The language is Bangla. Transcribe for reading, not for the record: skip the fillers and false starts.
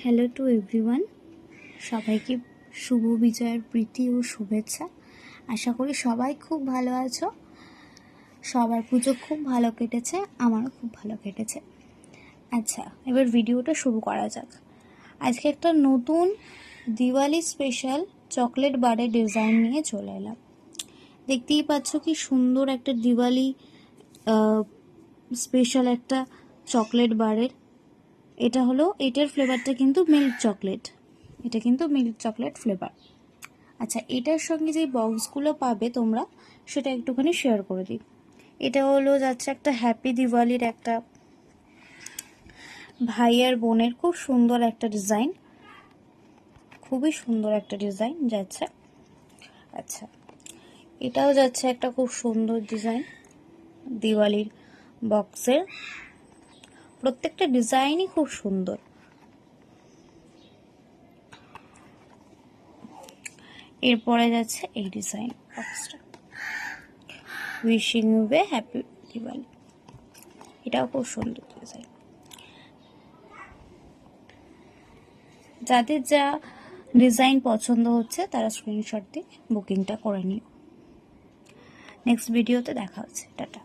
হ্যালো টু এভরিওয়ান, সবাইকে শুভ বিজয়ের প্রীতি ও শুভেচ্ছা। আশা করি সবাই খুব ভালো আছো। সবার পুজো খুব ভালো কেটেছে, আমারও খুব ভালো কেটেছে। আচ্ছা, এবার ভিডিওটা শুরু করা যাক। আজকে একটা নতুন দিওয়ালি স্পেশাল চকলেট বারের ডিজাইন নিয়ে চলে এলাম। দেখতেই পাচ্ছ কি সুন্দর একটা দিওয়ালি স্পেশাল একটা চকলেট বারের। এটার ফ্লেভারটা কিন্তু মিল্ক চকলেট। এটা কিন্তু মিল্ক চকলেট ফ্লেভার। আচ্ছা, এটার সঙ্গে যে বক্সগুলো পাবে তোমরা সেটা একটুখানি শেয়ার করে দিই। এটা যাচ্ছে একটা হ্যাপি দিওয়ালির একটা ভাই আর বোনের খুব সুন্দর একটা ডিজাইন, খুবই সুন্দর একটা ডিজাইন যাচ্ছে। আচ্ছা, এটাও যাচ্ছে একটা খুব সুন্দর ডিজাইন দিওয়ালির বক্সের। প্রত্যেকটা ডিজাইনই খুব সুন্দর। এরপরে যাচ্ছে এই ডিজাইন বক্সটা, wishing you a happy Diwali. এটাও খুব সুন্দর ডিজাইন। যাদের যা ডিজাইন পছন্দ হচ্ছে তারা স্ক্রিনশট দিয়ে বুকিংটা করে নিও। নেক্সট ভিডিওতে দেখা হচ্ছে। টাটা।